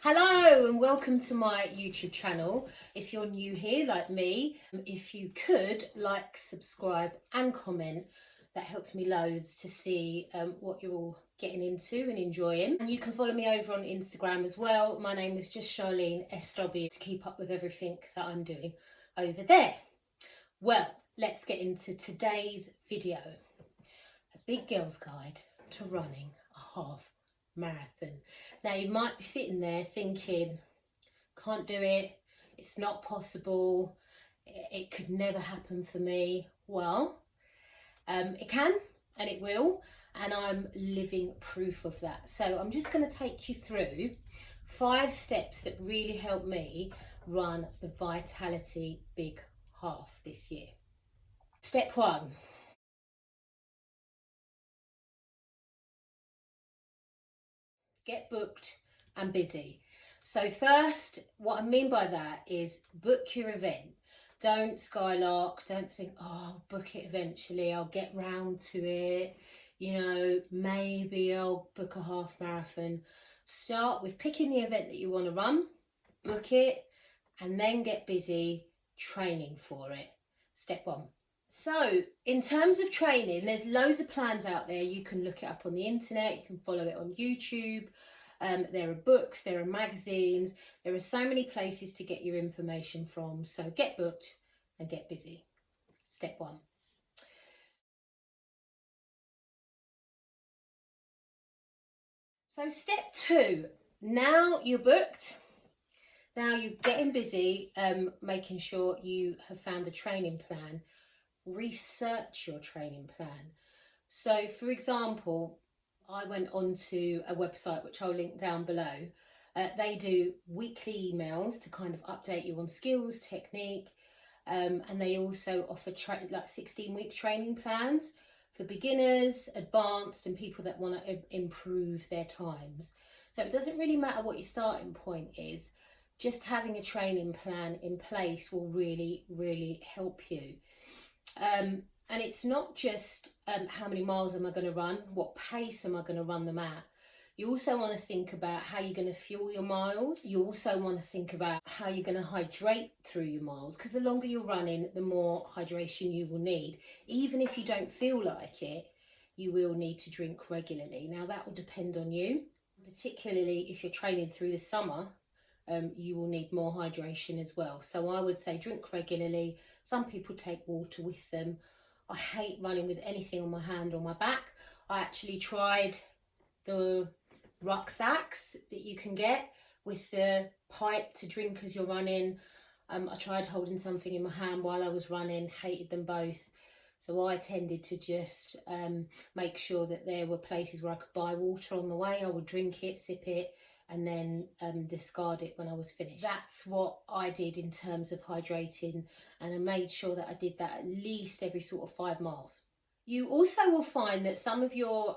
Hello and welcome to my YouTube channel. If you're new here like me, if you could like, subscribe and comment, that helps me loads to see what you're all getting into and enjoying. And you can follow me over on Instagram as well. My name is just Charlene SW to keep up with everything that I'm doing over there. Well, let's get into today's video. A big girl's guide to running a half marathon. Now you might be sitting there thinking, can't do it, it's not possible, it could never happen for me. Well, it can and it will, and I'm living proof of that. So I'm just going to take you through 5 steps that really helped me run the Vitality Big Half this year. Step 1. Get booked and busy. So first, what I mean by that is book your event. Don't skylark, don't think, oh, I'll book it eventually, I'll get round to it, you know, maybe I'll book a half marathon. Start with picking the event that you want to run, book it, and then get busy training for it. Step 1. So in terms of training, there's loads of plans out there. You can look it up on the internet, you can follow it on YouTube. There are books, there are magazines, there are so many places to get your information from. So get booked and get busy. Step 1. So step 2, now you're booked, now you're getting busy, making sure you have found a training plan. Research your training plan. So for example, I went onto a website which I'll link down below. They do weekly emails to kind of update you on skills, technique, and they also offer like 16-week training plans for beginners, advanced, and people that want to improve their times. So it doesn't really matter what your starting point is, just having a training plan in place will really, really help you. And it's not just how many miles am I going to run, what pace am I going to run them at. You also want to think about how you're going to fuel your miles. You also want to think about how you're going to hydrate through your miles, because the longer you're running, the more hydration you will need. Even if you don't feel like it, you will need to drink regularly. Now that will depend on you, particularly if you're training through the summer. You will need more hydration as well. So I would say drink regularly. Some people take water with them. I hate running with anything on my hand or my back. I actually tried the rucksacks that you can get with the pipe to drink as you're running. I tried holding something in my hand while I was running, hated them both. So I tended to just make sure that there were places where I could buy water on the way. I would drink it, sip it, and then discard it when I was finished. That's what I did in terms of hydrating, and I made sure that I did that at least every sort of 5 miles. You also will find that some of your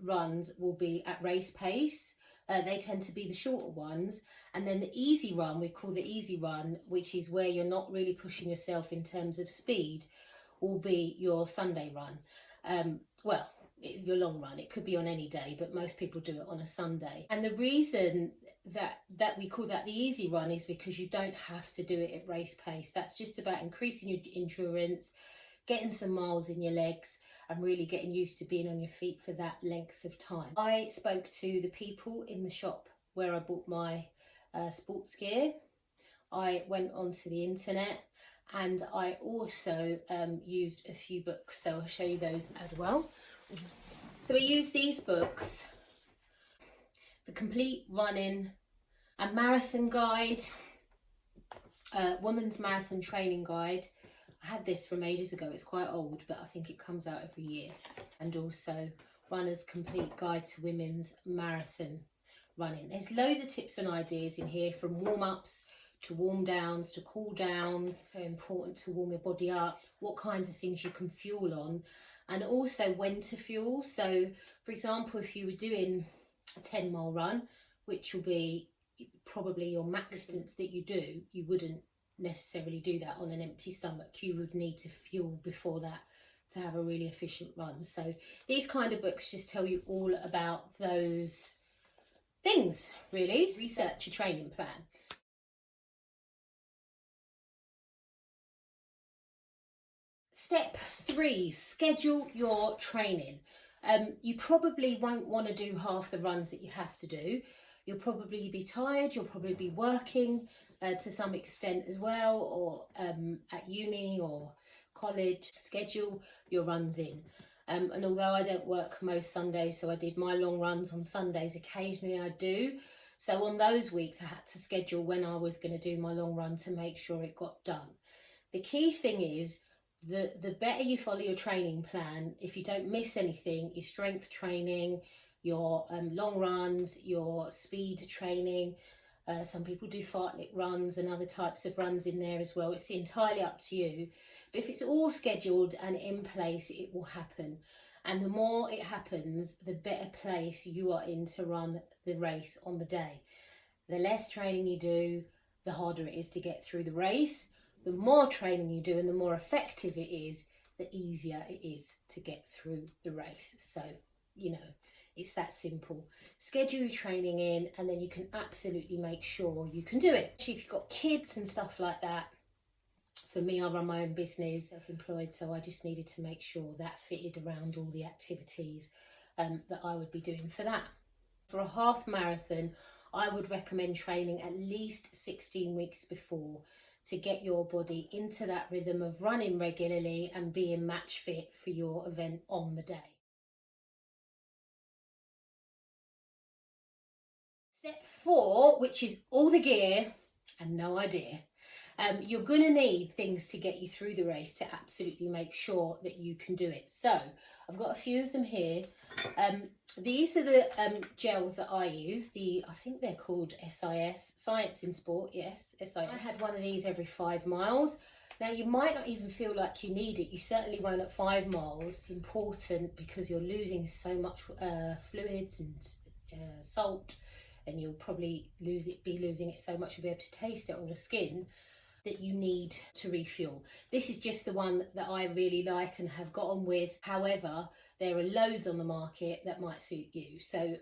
runs will be at race pace. They tend to be the shorter ones, and then the easy run, we call the easy run, which is where you're not really pushing yourself in terms of speed, will be your Sunday run. Well, it's your long run. It could be on any day, but most people do it on a Sunday. And the reason that we call that the easy run is because you don't have to do it at race pace. That's just about increasing your endurance, getting some miles in your legs, and really getting used to being on your feet for that length of time. I spoke to the people in the shop where I bought my sports gear. I went onto the internet, and I also used a few books, so I'll show you those as well. So we use these books: The Complete Running and Marathon Guide, Woman's Marathon Training Guide. I had this from ages ago, it's quite old, but I think it comes out every year. And also Runner's Complete Guide to Women's Marathon Running. There's loads of tips and ideas in here, from warm-ups to warm downs to cool downs. So important to warm your body up, what kinds of things you can fuel on, and also when to fuel. So for example, if you were doing a 10-mile run, which will be probably your max distance that you do, you wouldn't necessarily do that on an empty stomach. You would need to fuel before that to have a really efficient run. So these kind of books just tell you all about those things, really. Research your training plan. Step 3, schedule your training. You probably won't want to do half the runs that you have to do. You'll probably be tired, you'll probably be working to some extent as well, or at uni or college. Schedule your runs in. And although I don't work most Sundays, so I did my long runs on Sundays, occasionally I do. So on those weeks I had to schedule when I was going to do my long run to make sure it got done. The key thing is, the better you follow your training plan, if you don't miss anything, your strength training, your long runs, your speed training, some people do fartlek runs and other types of runs in there as well. It's entirely up to you. But if it's all scheduled and in place, it will happen. And the more it happens, the better place you are in to run the race on the day. The less training you do, the harder it is to get through the race. The more training you do and the more effective it is, the easier it is to get through the race. So, you know, it's that simple. Schedule your training in and then you can absolutely make sure you can do it. If you've got kids and stuff like that, for me, I run my own business, self-employed, so I just needed to make sure that fitted around all the activities that I would be doing for that. For a half marathon, I would recommend training at least 16 weeks before to get your body into that rhythm of running regularly and being match fit for your event on the day. Step 4, which is all the gear and no idea. You're going to need things to get you through the race to absolutely make sure that you can do it. So I've got a few of them here. These are the gels that I use. I think they're called SIS, Science in Sport, yes, SIS. I had one of these every 5 miles. Now you might not even feel like you need it. You certainly won't at 5 miles. It's important because you're losing so much fluids and salt, and you'll probably be losing it so much you'll be able to taste it on your skin, that you need to refuel. This is just the one that I really like and have got on with. However, there are loads on the market that might suit you. So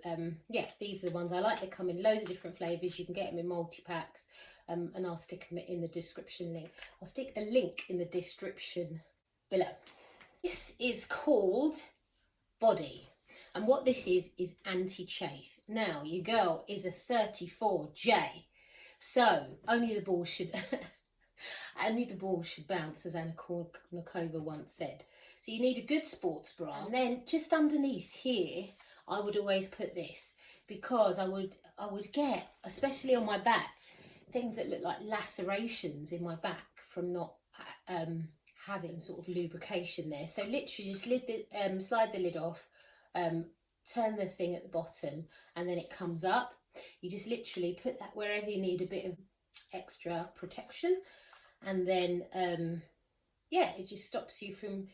yeah, these are the ones I like. They come in loads of different flavours. You can get them in multi-packs, and I'll stick them in the description link. I'll stick a link in the description below. This is called Body. And what this is anti-chafe. Now, your girl is a 34J. So only the ball should only the ball should bounce, as Anna Kournikova once said. So you need a good sports bra. And then just underneath here, I would always put this, because I would get, especially on my back, things that look like lacerations in my back from not having sort of lubrication there. So literally just slide the lid off, turn the thing at the bottom, and then it comes up. You just literally put that wherever you need a bit of extra protection, and then yeah, it just stops you from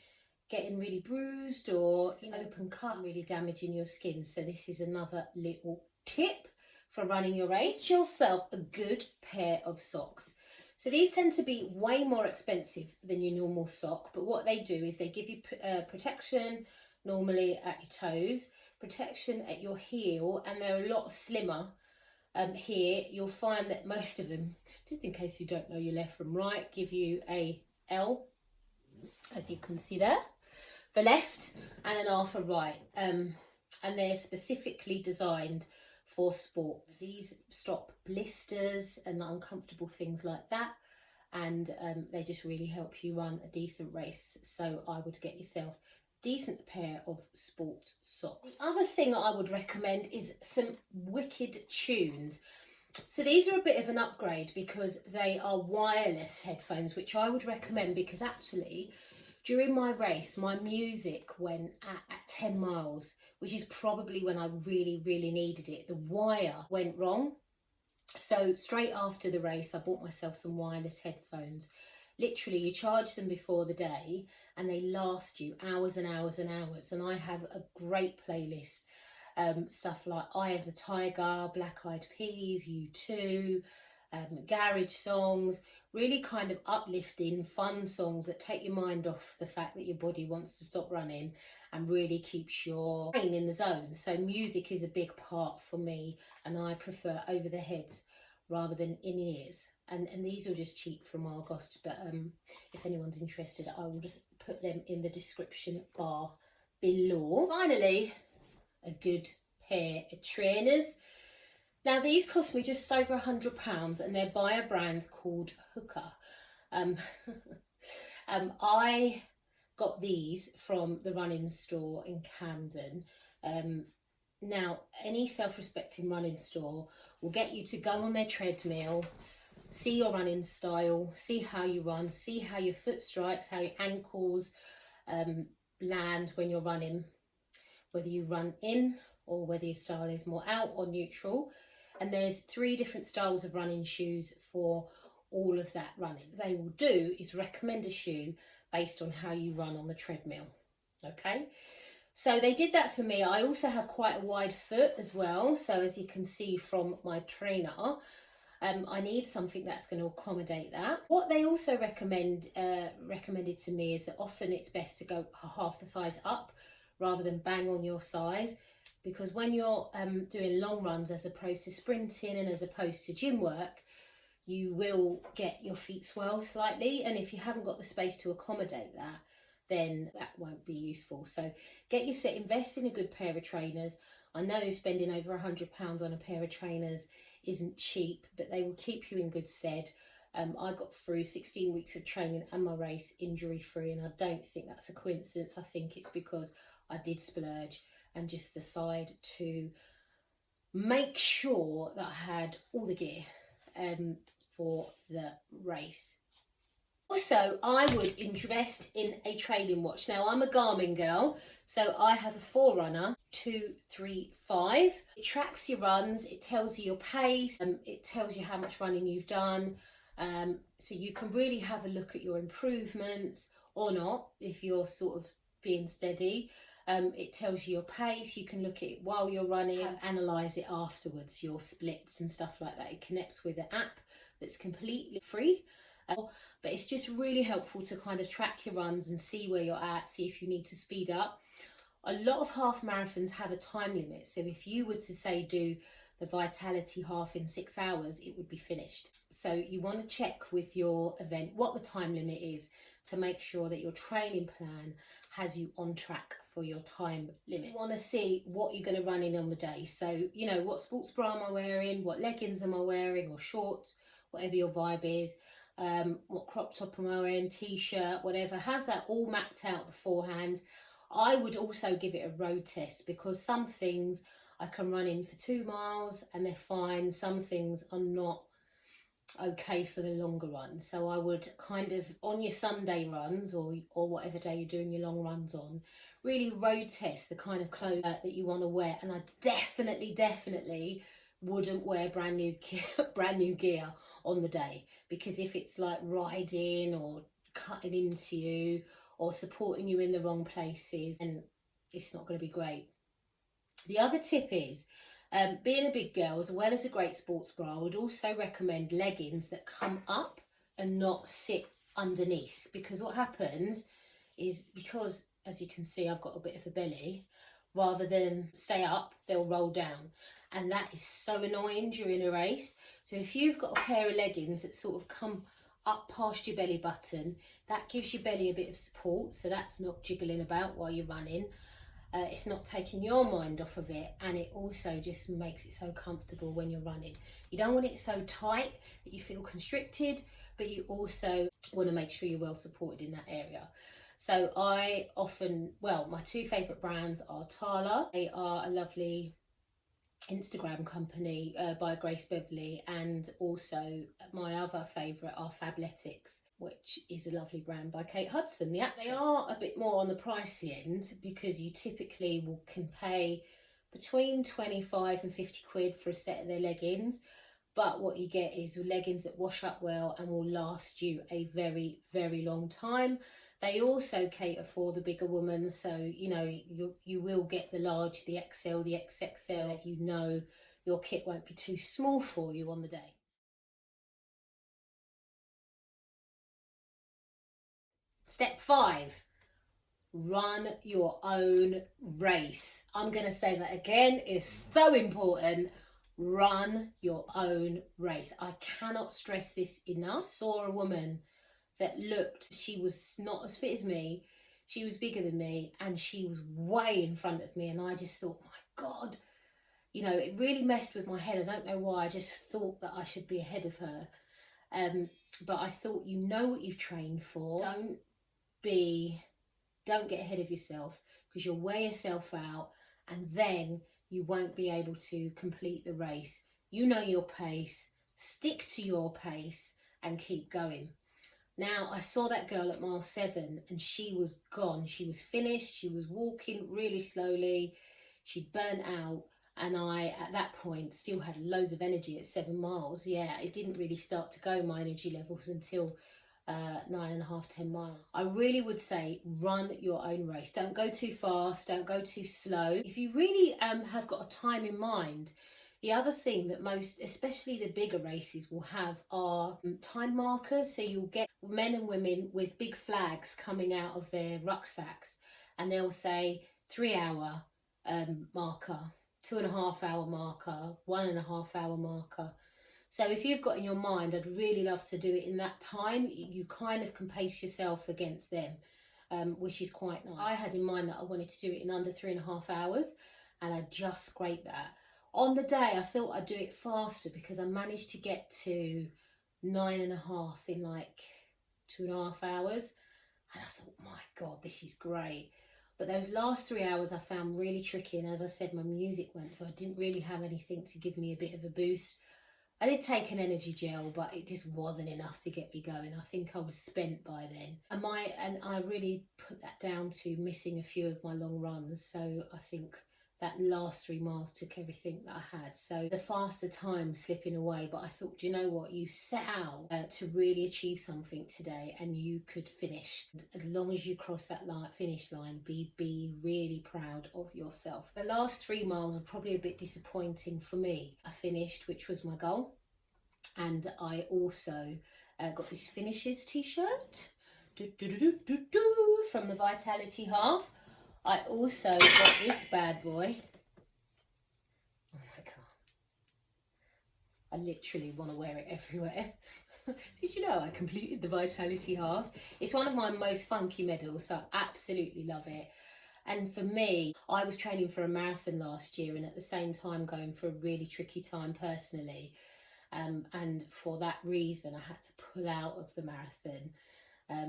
getting really bruised or open cut, really damaging your skin. So this is another little tip for running your race. Get yourself a good pair of socks. So these tend to be way more expensive than your normal sock, but what they do is they give you protection normally at your toes, protection at your heel, and they're a lot slimmer. Here you'll find that most of them, just in case you don't know your left from right, give you a L, as you can see there, for left, and an R for right, and they're specifically designed for sports. These stop blisters and uncomfortable things like that, and they just really help you run a decent race. So I would get yourself decent pair of sports socks. The other thing I would recommend is some wicked tunes. So these are a bit of an upgrade because they are wireless headphones, which I would recommend, because actually during my race my music went at 10 miles, which is probably when I really needed it. The wire went wrong, so straight after the race I bought myself some wireless headphones. Literally, you charge them before the day and they last you hours and hours and hours. And I have a great playlist. Stuff like Eye of the Tiger, Black Eyed Peas, U2, garage songs, really kind of uplifting, fun songs that take your mind off the fact that your body wants to stop running and really keeps your brain in the zone. So music is a big part for me, and I prefer over the heads rather than in ears. And these are just cheap from Argos, but if anyone's interested, I will just put them in the description bar below. Finally, a good pair of trainers. Now these cost me just over £100, and they're by a brand called HOKA. I got these from the running store in Camden. Now, any self-respecting running store will get you to go on their treadmill, see your running style, see how you run, see how your foot strikes, how your ankles land when you're running, whether you run in or whether your style is more out or neutral. And there's 3 different styles of running shoes for all of that running. What they will do is recommend a shoe based on how you run on the treadmill. Okay, so they did that for me. I also have quite a wide foot as well, so as you can see from my trainer, I need something that's going to accommodate that. What they also recommended to me is that often it's best to go half a size up rather than bang on your size, because when you're doing long runs as opposed to sprinting and as opposed to gym work, you will get your feet swell slightly, and if you haven't got the space to accommodate that, then that won't be useful. So get your set, invest in a good pair of trainers. I know spending over £100 on a pair of trainers isn't cheap, but they will keep you in good stead. I got through 16 weeks of training and my race injury free, and I don't think that's a coincidence. I think it's because I did splurge and just decide to make sure that I had all the gear for the race. Also, I would invest in a training watch. Now, I'm a Garmin girl, so I have a Forerunner 235. It tracks your runs, it tells you your pace, it tells you how much running you've done, so you can really have a look at your improvements or not if you're sort of being steady. It tells you your pace, you can look at it while you're running, analyse it afterwards, your splits and stuff like that. It connects with an app that's completely free. But it's just really helpful to kind of track your runs and see where you're at, see if you need to speed up. A lot of half marathons have a time limit, so if you were to say do the Vitality half in 6 hours, it would be finished. So you want to check with your event what the time limit is to make sure that your training plan has you on track for your time limit. You want to see what you're going to run in on the day. So, you know, what sports bra am I wearing, what leggings am I wearing, or shorts, whatever your vibe is. What crop top am I wearing, t-shirt, whatever. Have that all mapped out beforehand. I would also give it a road test, because some things I can run in for 2 miles and they're fine. Some things are not okay for the longer run. So I would kind of, on your Sunday runs or whatever day you're doing your long runs on, really road test the kind of clothes that you want to wear. And I definitely wouldn't wear brand new gear on the day, because if it's like riding or cutting into you or supporting you in the wrong places, then it's not going to be great. The other tip is, being a big girl, as well as a great sports bra, I would also recommend leggings that come up and not sit underneath, because what happens is, because as you can see I've got a bit of a belly, rather than stay up, they'll roll down. And that is so annoying during a race. So if you've got a pair of leggings that sort of come up past your belly button, that gives your belly a bit of support, so that's not jiggling about while you're running. It's not taking your mind off of it, and it also just makes it so comfortable when you're running. You don't want it so tight that you feel constricted, but you also want to make sure you're well supported in that area. So I often, well, my 2 favourite brands are Char. They are a lovely Instagram company by Grace Beverly, and also my other favourite are Fabletics, which is a lovely brand by Kate Hudson, the actress. They are a bit more on the pricey end, because you typically can pay between 25 and 50 quid for a set of their leggings, but what you get is leggings that wash up well and will last you a very long time. They also cater for the bigger woman, so you know you will get the large, the XL, the XXL. You know your kit won't be too small for you on the day. Step 5, run your own race. I'm going to say that again, it's so important. Run your own race. I cannot stress this enough. Saw a woman that looked, she was not as fit as me, she was bigger than me, and she was way in front of me, and I just thought, my God, you know, it really messed with my head. I don't know why, I just thought that I should be ahead of her. But I thought, you know what you've trained for. Don't get ahead of yourself, because you'll wear yourself out and then you won't be able to complete the race. You know your pace, stick to your pace and keep going. Now, I saw that girl at mile 7 and she was gone. She was finished. She was walking really slowly. She'd burnt out. And I, at that point, still had loads of energy at 7 miles. Yeah, it didn't really start to go, my energy levels, until 9.5, 10 miles. I really would say run your own race. Don't go too fast. Don't go too slow. If you really have got a time in mind, the other thing that most, especially the bigger races, will have are time markers. So you'll get men and women with big flags coming out of their rucksacks, and they'll say 3 hour marker, 2.5 hour marker, 1.5 hour marker. So if you've got in your mind, I'd really love to do it in that time, you kind of can pace yourself against them, which is quite nice. I had in mind that I wanted to do it in under 3.5 hours, and I just scraped that. On the day, I thought I'd do it faster because I managed to get to 9.5 in like 2.5 hours. And I thought, my God, this is great. But those last 3 hours I found really tricky. And as I said, my music went, so I didn't really have anything to give me a bit of a boost. I did take an energy gel, but it just wasn't enough to get me going. I think I was spent by then. And I really put that down to missing a few of my long runs. So I think that last 3 miles took everything that I had. So the faster time slipping away, but I thought, do you know what? You set out to really achieve something today, and you could finish. As long as you cross that finish line, be really proud of yourself. The last 3 miles were probably a bit disappointing for me. I finished, which was my goal. And I also got this finishes t-shirt from the Vitality Half. I also got this bad boy. Oh my God. I literally want to wear it everywhere. Did you know I completed the Vitality Half? It's one of my most funky medals, so I absolutely love it. And for me, I was training for a marathon last year, and at the same time going for a really tricky time personally. And for that reason, I had to pull out of the marathon.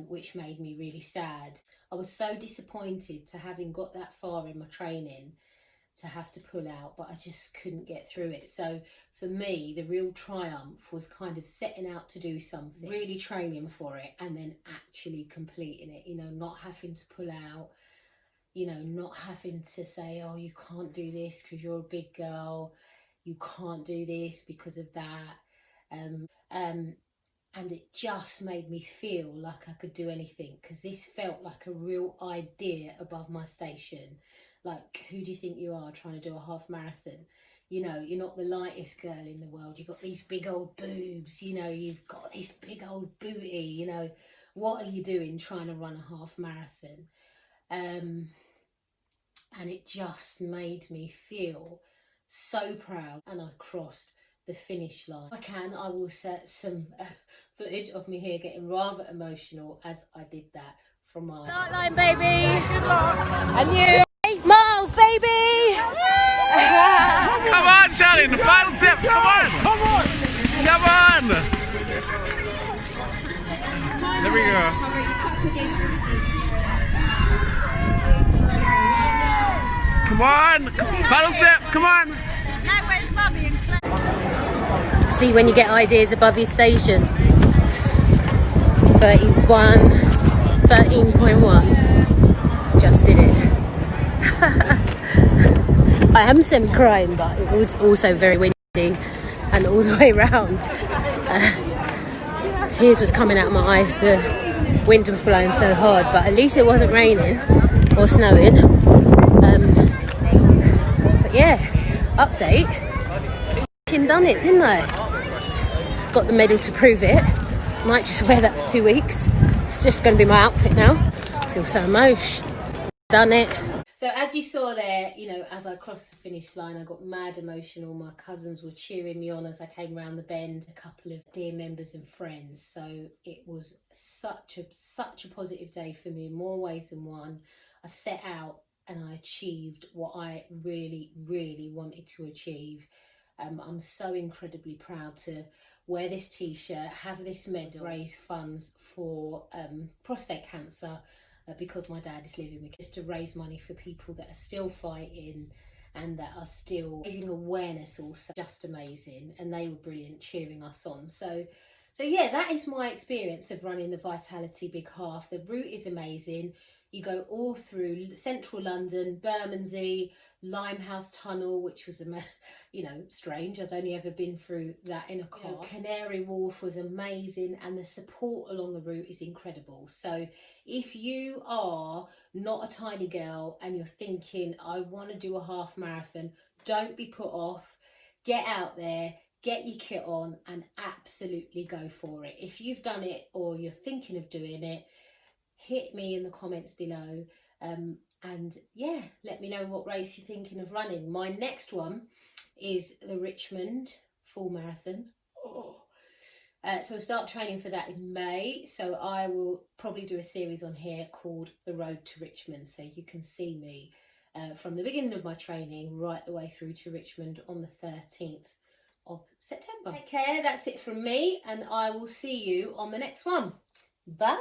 Which made me really sad. I was so disappointed to having got that far in my training to have to pull out, but I just couldn't get through it. So for me, the real triumph was kind of setting out to do something, really training for it, and then actually completing it, you know, not having to pull out, you know, not having to say, oh, you can't do this because you're a big girl, you can't do this because of that. And it just made me feel like I could do anything, because this felt like a real idea above my station. Like, who do you think you are trying to do a half marathon? You know, you're not the lightest girl in the world. You've got these big old boobs, you know, you've got this big old booty, you know. What are you doing trying to run a half marathon? And it just made me feel so proud, and I crossed the finish line. If I can, I will set some footage of me here getting rather emotional as I did that from my start line, baby. Good luck. And you 8 miles, baby. Come on, Charlie, the final steps. Come on, come on, come on. There we go. Come on, final steps. Come on. Now where's Mummy and Claire? See when you get ideas above your station. 13.1. Just did it. I am semi-crying, but it was also very windy and all the way round. Tears was coming out of my eyes. The wind was blowing so hard, but at least it wasn't raining or snowing. But yeah, update. Done it, didn't I? Got the medal to prove it. Might just wear that for 2 weeks, It's just going to be my outfit now. I feel so mosh. Done it. So as you saw there, you know, as I crossed the finish line, I got mad emotional. My cousins were cheering me on as I came round the bend. A couple of dear members and friends. So it was such a positive day for me in more ways than one. I set out and I achieved what I really, really wanted to achieve. I'm so incredibly proud to wear this t-shirt, have this medal, raise funds for prostate cancer, because my dad is living with, just to raise money for people that are still fighting and that are still raising awareness. Also just amazing, and they were brilliant cheering us on. So yeah, that is my experience of running the Vitality Big Half. The route is amazing. You go all through central London, Bermondsey, Limehouse Tunnel, which was, you know, strange. I'd only ever been through that in a car. You know, Canary Wharf was amazing, and the support along the route is incredible. So if you are not a tiny girl and you're thinking, I want to do a half marathon, don't be put off. Get out there, get your kit on, and absolutely go for it. If you've done it or you're thinking of doing it, hit me in the comments below, and yeah, let me know what race you're thinking of running. My next one is the Richmond full marathon. So we'll start training for that in May. So I will probably do a series on here called The Road to Richmond, so you can see me from the beginning of my training right the way through to Richmond on the 13th of September. Take care, that's it from me, and I will see you on the next one. Bye.